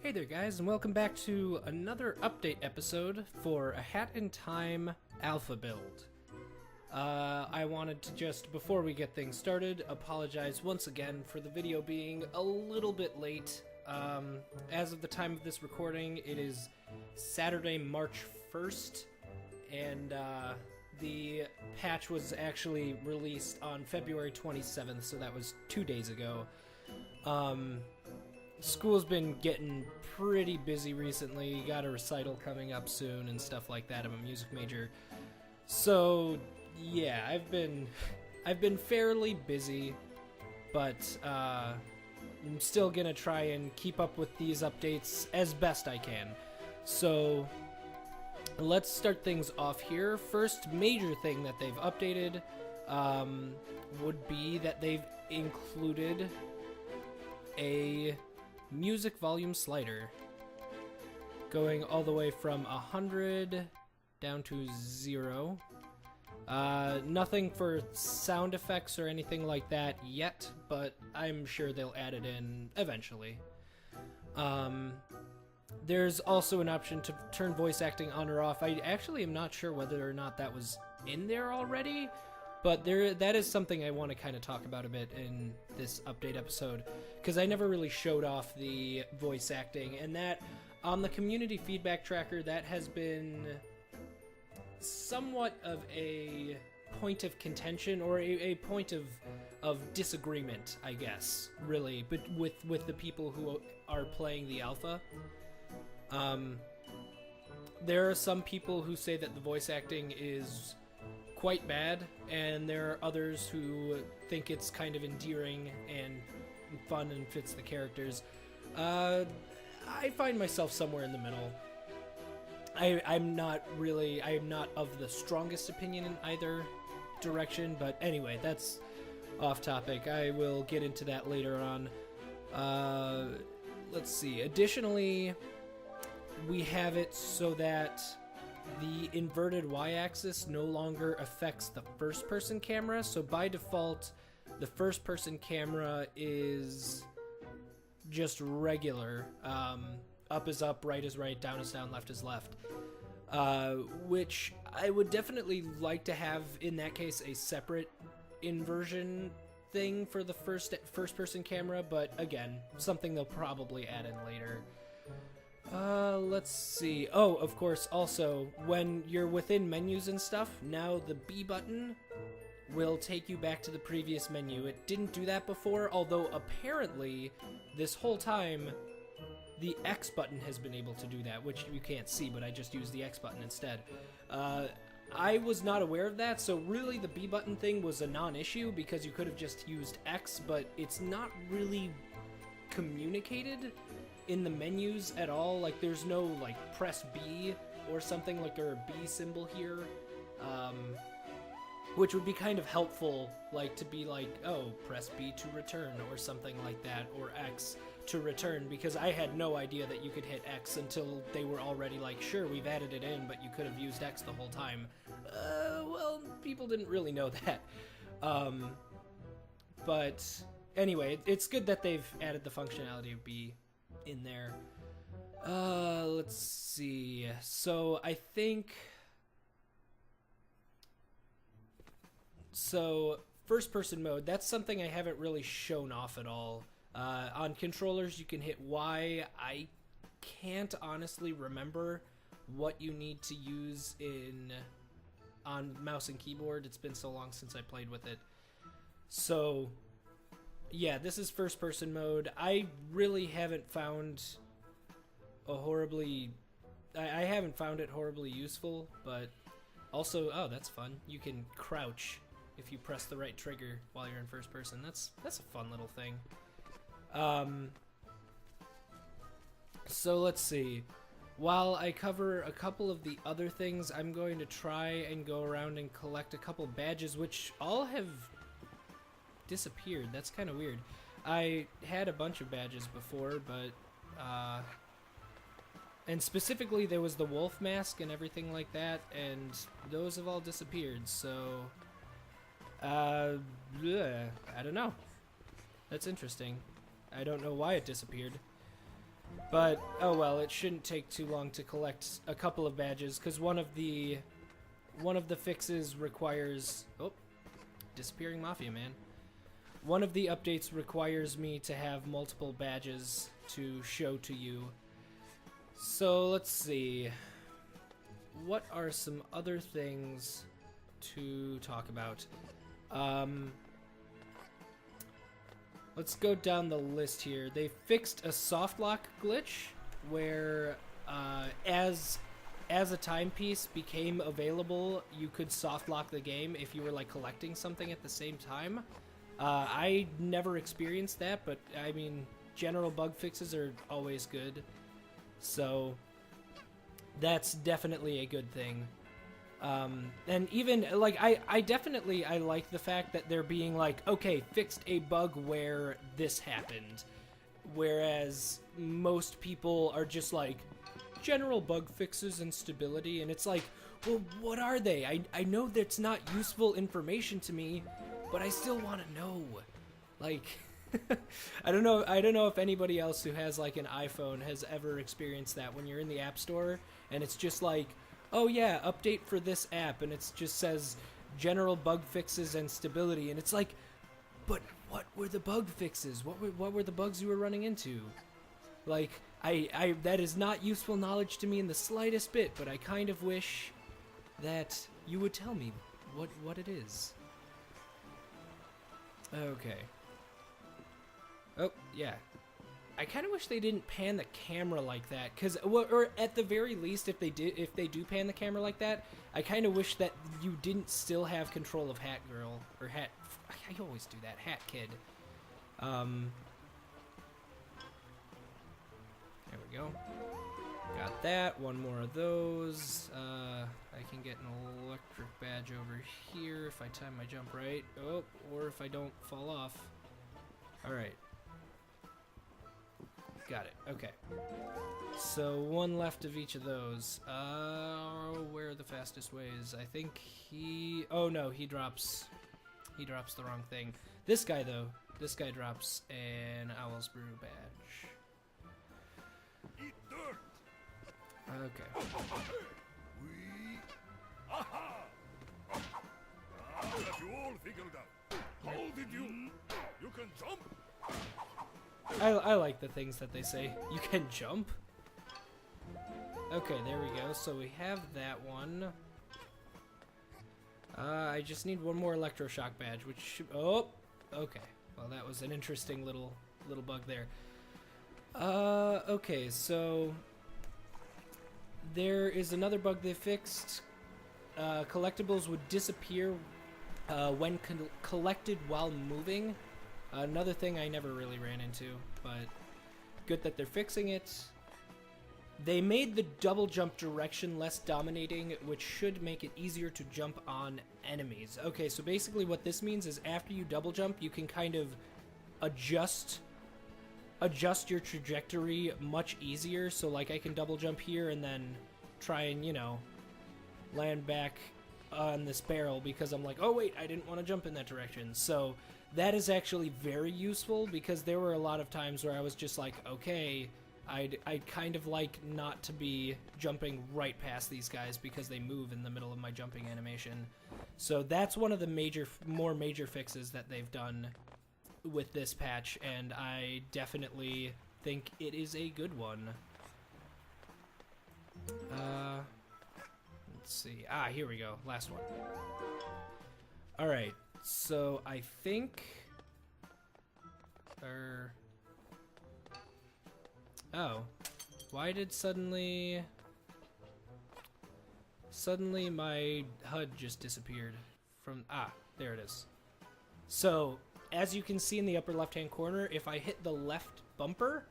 Hey there guys, and welcome back to another update episode for A Hat in Time Alpha build. I wanted to just, before we get things started, apologize once again for the video being a little bit late. As of the time of this recording, it is Saturday, March 1st, and the patch was actually released on February 27th, so that was 2 days ago. School's been getting pretty busy recently. Got a recital coming up soon and stuff like that. I'm a music major. So, yeah, I've been fairly busy, but I'm still gonna try and keep up with these updates as best I can. So, let's start things off here. First major thing that they've updated would be that they've included a music volume slider going all the way from 100 down to 0. Nothing for sound effects or anything like that yet, but I'm sure they'll add it in eventually. There's also an option to turn voice acting on or off. I actually am not sure whether or not that was in there already, but that is something I want to kind of talk about a bit in this update episode, because I never really showed off the voice acting, and that on the community feedback tracker, that has been somewhat of a point of contention, or a point of disagreement, I guess, really, but with the people who are playing the alpha. There are some people who say that the voice acting is quite bad, and there are others who think it's kind of endearing and fun and fits the characters. I find myself somewhere in the middle. I'm not of the strongest opinion in either direction, but anyway, that's off topic. I will get into that later on. Let's see. Additionally, we have it so that the inverted y-axis no longer affects the first-person camera, so by default, the first-person camera is just regular. Up is up, right is right, down is down, left is left. Which I would definitely like to have, in that case, a separate inversion thing for the first-person camera, but again, something they'll probably add in later. Let's see. Oh, of course, also, when you're within menus and stuff, now the B button will take you back to the previous menu. It didn't do that before, although apparently, this whole time, the X button has been able to do that, which you can't see, but I just used the X button instead. I was not aware of that, so really the B button thing was a non-issue, because you could have just used X, but it's not really communicated in the menus at all. Like, there's no, like, press B or something, like there a B symbol here, which would be kind of helpful, like, to be like, oh, press B to return, or something like that, or X to return, because I had no idea that you could hit X until they were already like, sure, we've added it in, but you could have used X the whole time. Well, people didn't really know that. But anyway, it's good that they've added the functionality of B in there. Let's see. So I think, so first person mode, that's something I haven't really shown off at all. On controllers you can hit Y. I can't honestly remember what you need to use on mouse and keyboard. It's been so long since I played with it. So yeah, this is first person mode. I really haven't found I haven't found it horribly useful, but also, oh, that's fun. You can crouch if you press the right trigger while you're in first person. That's a fun little thing. So let's see. While I cover a couple of the other things, I'm going to try and go around and collect a couple badges, which all have disappeared. That's kind of weird. I had a bunch of badges before, but and specifically there was the wolf mask and everything like that, and those have all disappeared. So I don't know. That's interesting. I don't know why it disappeared. But, oh well, it shouldn't take too long to collect a couple of badges, because one of the fixes requires... Oh, disappearing Mafia Man. One of the updates requires me to have multiple badges to show to you. So, let's see. What are some other things to talk about? Let's go down the list here. They fixed a soft lock glitch where as a timepiece became available, you could soft lock the game if you were like collecting something at the same time. I never experienced that, but I mean, general bug fixes are always good. So that's definitely a good thing. And even, like, I definitely like the fact that they're being like, okay, fixed a bug where this happened. Whereas most people are just like, general bug fixes and stability, and it's like, well, what are they? I know that's not useful information to me, but I still want to know. Like, I don't know if anybody else who has, like, an iPhone has ever experienced that when you're in the App Store, and it's just like, oh yeah, update for this app, and it just says general bug fixes and stability, and it's like, but what were the bug fixes? What were the bugs you were running into? Like, I that is not useful knowledge to me in the slightest bit, but I kind of wish that you would tell me what it is. Okay. Oh, yeah. I kind of wish they didn't pan the camera like that, or at the very least, if they do pan the camera like that, I kind of wish that you didn't still have control of Hat Girl, or Hat... I always do that, Hat Kid. There we go. Got that, one more of those. I can get an electric badge over here if I time my jump right. Oh, or if I don't fall off. Alright. Got it. Okay. So one left of each of those. Where are the fastest ways? I think he... Oh no, he drops the wrong thing. This guy though. This guy drops an Owl's Brew badge. Okay. You all figured out. How did you? You can jump. I like the things that they say. You can jump? Okay, there we go. So we have that one. I just need one more electroshock badge, which should... Oh! Okay. Well, that was an interesting little bug there. Okay, so... There is another bug they fixed. Collectibles would disappear when collected while moving. Another thing I never really ran into, but good that they're fixing it. They made the double jump direction less dominating, which should make it easier to jump on enemies. Okay, so basically what this means is after you double jump, you can kind of adjust your trajectory much easier. So like I can double jump here and then try and, you know, land back on this barrel because I'm like, oh wait, I didn't want to jump in that direction. So that is actually very useful because there were a lot of times where I was just like, okay, I'd kind of like not to be jumping right past these guys because they move in the middle of my jumping animation. So that's one of the more major fixes that they've done with this patch, and I definitely think it is a good one. Let's see. Here we go. Last one. Alright, so I think... Oh. Why did suddenly my HUD just disappeared from... there it is. So, as you can see in the upper left-hand corner, if I hit the left bumper,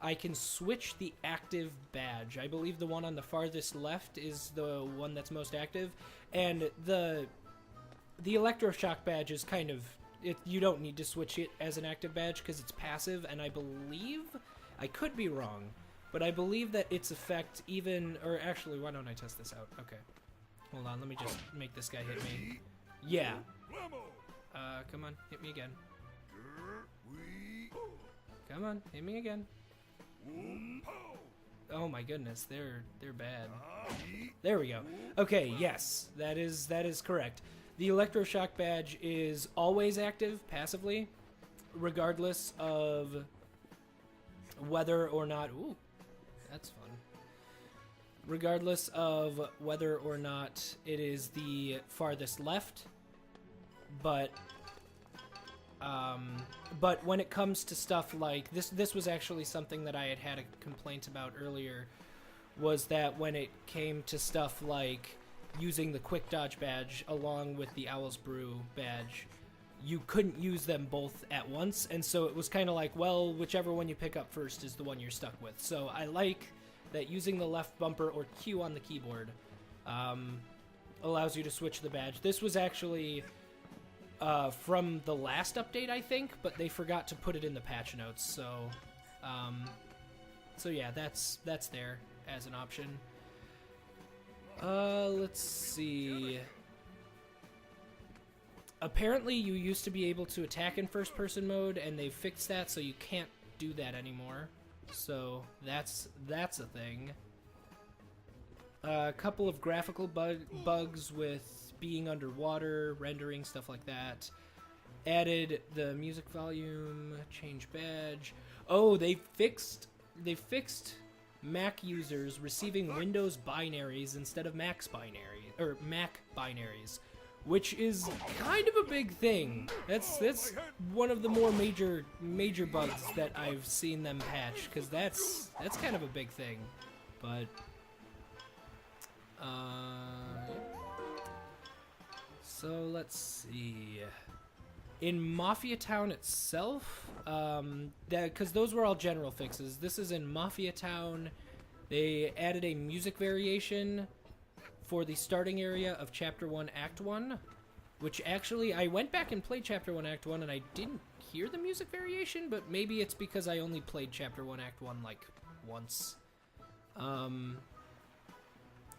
I can switch the active badge. I believe the one on the farthest left is the one that's most active, and the electroshock badge is kind of... you don't need to switch it as an active badge because it's passive, and I believe... I could be wrong, but I believe that its effect even... Or actually, why don't I test this out? Okay. Hold on, let me just make this guy hit me. Yeah. Come on, hit me again. Come on, hit me again. Oh my goodness, they're bad. There we go. Okay, yes, that is correct. The electroshock badge is always active passively, regardless of whether or not. Ooh, that's fun. Regardless of whether or not it is the farthest left, but when it comes to stuff like this was actually something that I had a complaint about earlier, was that when it came to stuff like using the quick dodge badge along with the Owl's Brew badge, you couldn't use them both at once, and so it was kind of like, well, whichever one you pick up first is the one you're stuck with. So I like that using the left bumper or Q on the keyboard allows you to switch the badge. This was actually from the last update, I think, but they forgot to put it in the patch notes, so yeah, that's there as an option. Let's see. Apparently you used to be able to attack in first-person mode, and they fixed that, so you can't do that anymore. So that's a thing. A couple of graphical bugs with being underwater, rendering, stuff like that. Added the music volume, change badge. Oh, they fixed Mac users receiving Windows binaries instead of Mac binaries, which is kind of a big thing. That's one of the more major bugs that I've seen them patch, because that's kind of a big thing. But so let's see. In Mafia Town itself, because those were all general fixes. This is in Mafia Town. They added a music variation for the starting area of Chapter 1, Act 1, which actually, I went back and played Chapter 1, Act 1, and I didn't hear the music variation, but maybe it's because I only played Chapter 1, Act 1, like, once.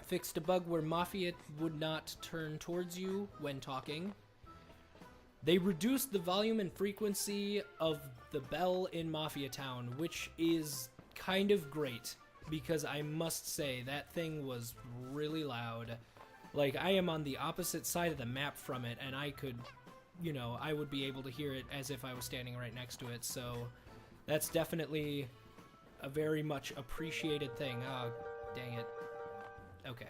Fixed a bug where Mafia would not turn towards you when talking. They reduced the volume and frequency of the bell in Mafia Town, which is kind of great, because I must say, that thing was really loud. Like, I am on the opposite side of the map from it, and I could, I would be able to hear it as if I was standing right next to it, so that's definitely a very much appreciated thing. Oh, dang it. Okay.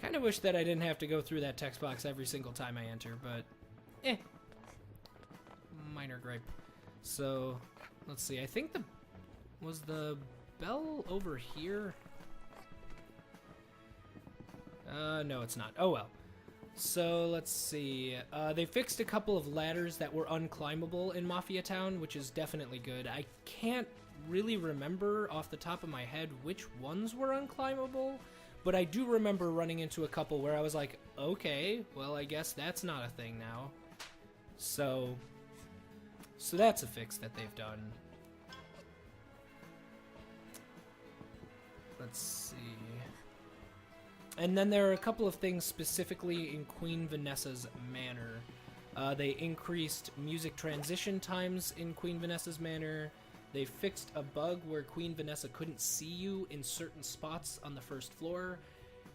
Kind of wish that I didn't have to go through that text box every single time I enter, but minor gripe. So, let's see. I think was the bell over here? No, it's not. Oh well. So, let's see. They fixed a couple of ladders that were unclimbable in Mafia Town, which is definitely good. I can't really remember off the top of my head which ones were unclimbable, but I do remember running into a couple where I was like, okay, well, I guess that's not a thing now. So that's a fix that they've done. Let's see. And then there are a couple of things specifically in Queen Vanessa's Manor. They increased music transition times in Queen Vanessa's Manor. They fixed a bug where Queen Vanessa couldn't see you in certain spots on the first floor.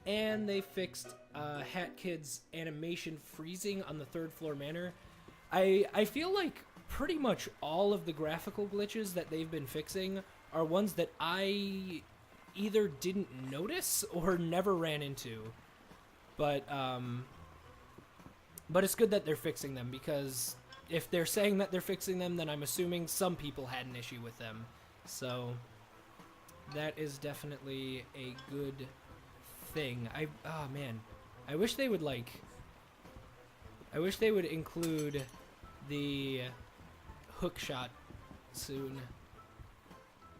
And they fixed Hat Kid's animation freezing on the third floor manor. I feel like pretty much all of the graphical glitches that they've been fixing are ones that I either didn't notice or never ran into. But it's good that they're fixing them, because if they're saying that they're fixing them, then I'm assuming some people had an issue with them. So that is definitely a good thing. Oh man, I wish they would include the hook shot soon,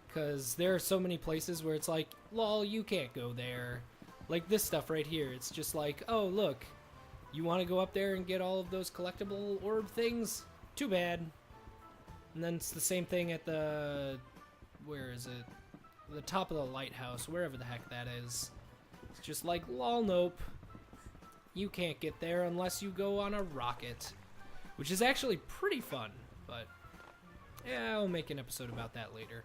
because there are so many places where it's like, lol, you can't go there. Like this stuff right here, it's just like, oh look, you want to go up there and get all of those collectible orb things? Too bad. And then it's the same thing at where is it? The top of the lighthouse, wherever the heck that is. It's just like, lol, nope. You can't get there unless you go on a rocket. Which is actually pretty fun, but yeah, I'll make an episode about that later.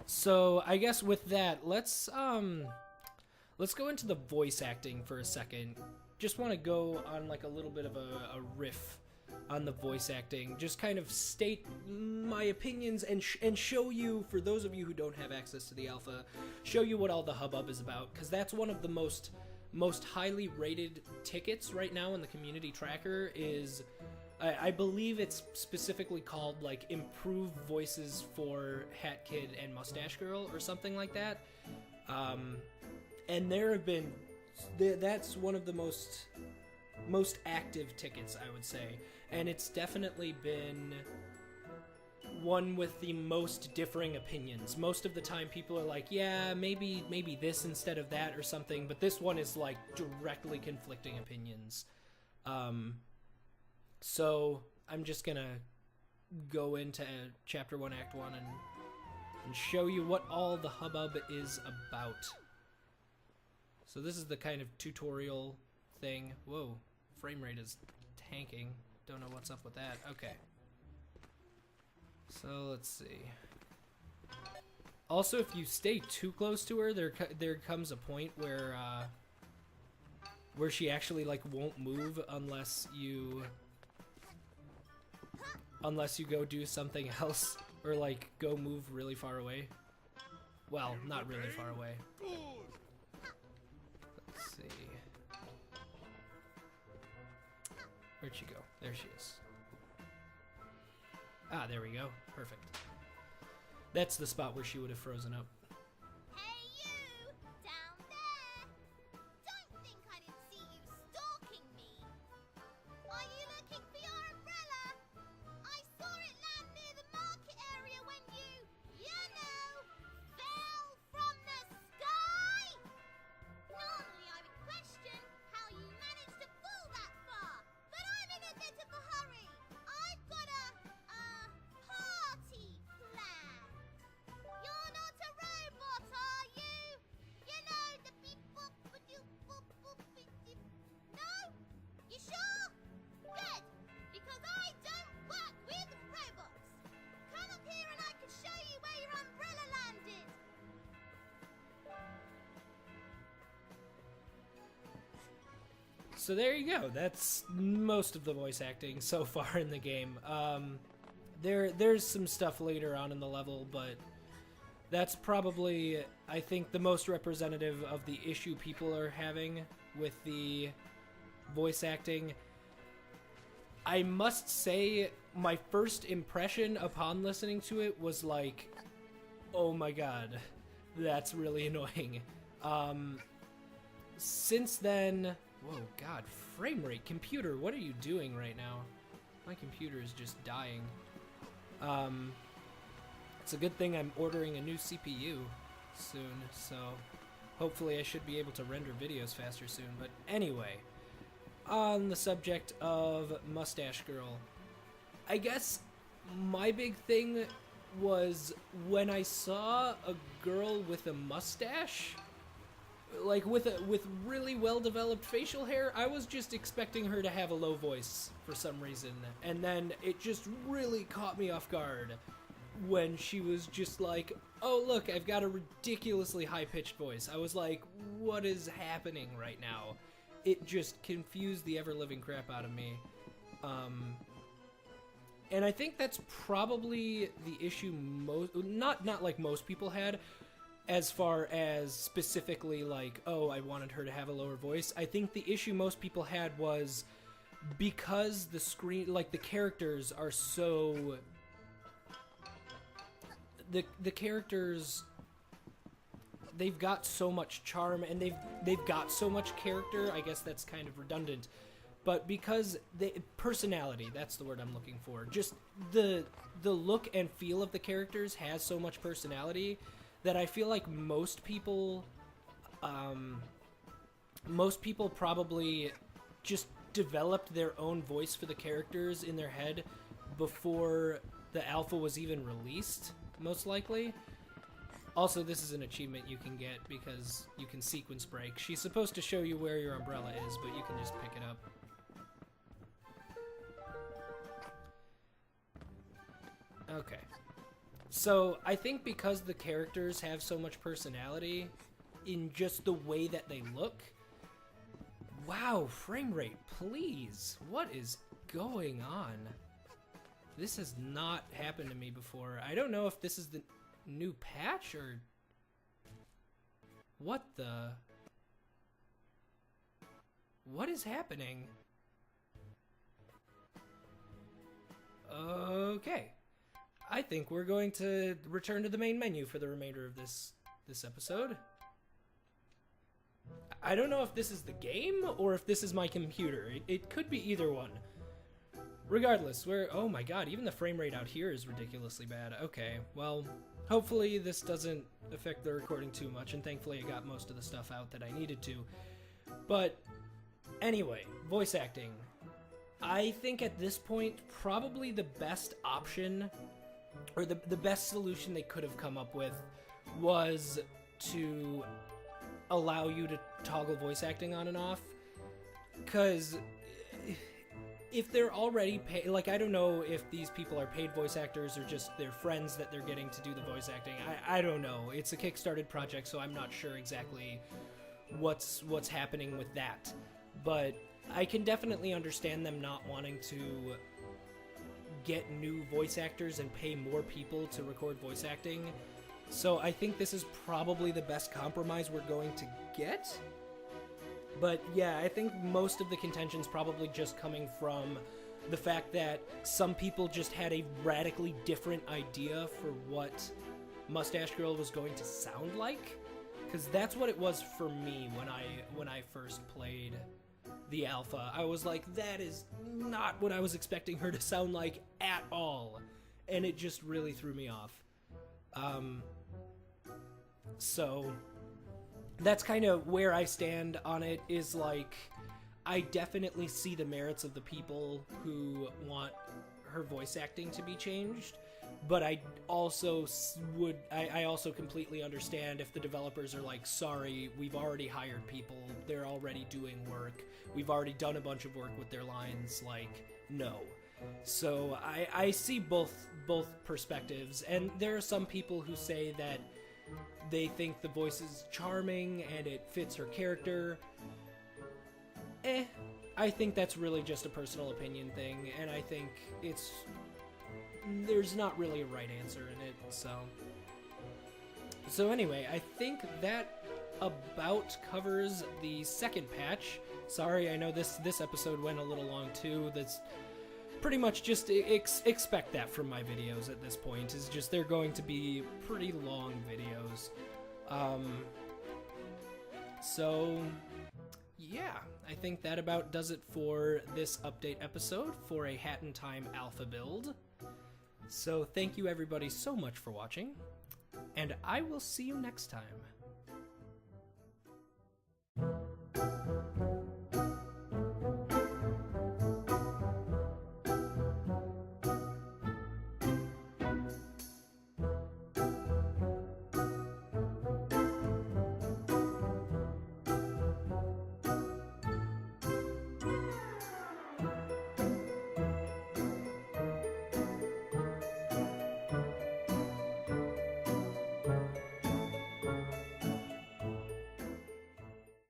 So I guess with that, let's go into the voice acting for a second. Just want to go on like a little bit of a riff on the voice acting. Just kind of state my opinions and show you, for those of you who don't have access to the alpha, show you what all the hubbub is about, because that's one of the most highly rated tickets right now in the community tracker. Is I believe it's specifically called like improved voices for Hat Kid and Mustache Girl or something like that. And there have been, that's one of the most active tickets, I would say, and it's definitely been one with the most differing opinions. Most of the time people are like, yeah, maybe this instead of that or something, but this one is like directly conflicting opinions. So I'm just gonna go into Chapter 1, Act 1 and show you what all the hubbub is about. So this is the kind of tutorial thing. Whoa, frame rate is tanking. Don't know what's up with that. Okay. So let's see. Also, if you stay too close to her, there comes a point where she actually like won't move unless you go do something else or like go move really far away. Well, not really far away. Let's see. Where'd she go? There she is. Ah, there we go. Perfect. That's the spot where she would have frozen up. Hey you! Down there! Don't think I didn't see you stalking me! Are you looking for your umbrella? I saw it land near the market area when you know, fell from the sky! Normally I would question how you managed to fall that far, but I'm in a bit of a hurry. I've got a party planned. You're not a robot, are you? You know, the beep boop doop boop boop beep beep. No? You sure? Good, because I don't work with robots. Come up here and I can show you where your umbrella landed. So there you go. That's most of the voice acting so far in the game. There's some stuff later on in the level, but that's probably, I think, the most representative of the issue people are having with the voice acting. I must say, my first impression upon listening to it was like, oh my god, that's really annoying. Since then, whoa, god, frame rate, computer, what are you doing right now? My computer is just dying. It's a good thing I'm ordering a new CPU soon, so hopefully I should be able to render videos faster soon. But anyway, on the subject of Mustache Girl, I guess my big thing was when I saw a girl with a mustache, like with really well-developed facial hair, I was just expecting her to have a low voice for some reason, and then it just really caught me off guard when she was just like, oh look, I've got a ridiculously high-pitched voice. I was like, what is happening right now? It just confused the ever-living crap out of me. And I think that's probably the issue not like most people had, as far as specifically like, oh, I wanted her to have a lower voice. I think the issue most people had was because the screen, like the characters are so... The characters, they've got so much charm and they've got so much character. I guess that's kind of redundant, but because personality, that's the word I'm looking for. Just the look and feel of the characters has so much personality that I feel like most people probably just developed their own voice for the characters in their head before the alpha was even released, most likely. Also, this is an achievement you can get because you can sequence break. She's supposed to show you where your umbrella is, but you can just pick it up. Okay. So I think because the characters have so much personality in just the way that they look. Wow, frame rate, please. What is going on? This has not happened to me before. I don't know if this is the new patch or... What the... What is happening? Okay. I think we're going to return to the main menu for the remainder of this episode. I don't know if this is the game or if this is my computer. It could be either one. Regardless, oh my god, even the frame rate out here is ridiculously bad. Okay, well, hopefully this doesn't affect the recording too much, and thankfully I got most of the stuff out that I needed to. But anyway, voice acting. I think at this point, probably the best option, or the best solution they could have come up with was to allow you to toggle voice acting on and off. Because if they're already paid, like, I don't know if these people are paid voice actors or just their friends that they're getting to do the voice acting. I don't know. It's a Kickstarted project, so I'm not sure exactly what's happening with that. But I can definitely understand them not wanting to get new voice actors and pay more people to record voice acting. So I think this is probably the best compromise we're going to get. But yeah, I think most of the contention's probably just coming from the fact that some people just had a radically different idea for what Mustache Girl was going to sound like. Because that's what it was for me when I first played the alpha. I was like, that is not what I was expecting her to sound like at all. And it just really threw me off. So that's kind of where I stand on it, is like, I definitely see the merits of the people who want her voice acting to be changed, but I also I also completely understand if the developers are like, sorry, we've already hired people, they're already doing work, we've already done a bunch of work with their lines, like, no. So I see both perspectives, and there are some people who say that they think the voice is charming and it fits her character. I think that's really just a personal opinion thing, and I think there's not really a right answer in it, so anyway, I think that about covers the second patch. Sorry, I know this episode went a little long too. That's pretty much just expect that from my videos at this point, is just they're going to be pretty long videos. So yeah, I think that about does it for this update episode for a Hat in Time alpha build. So thank you everybody so much for watching, and I will see you next time.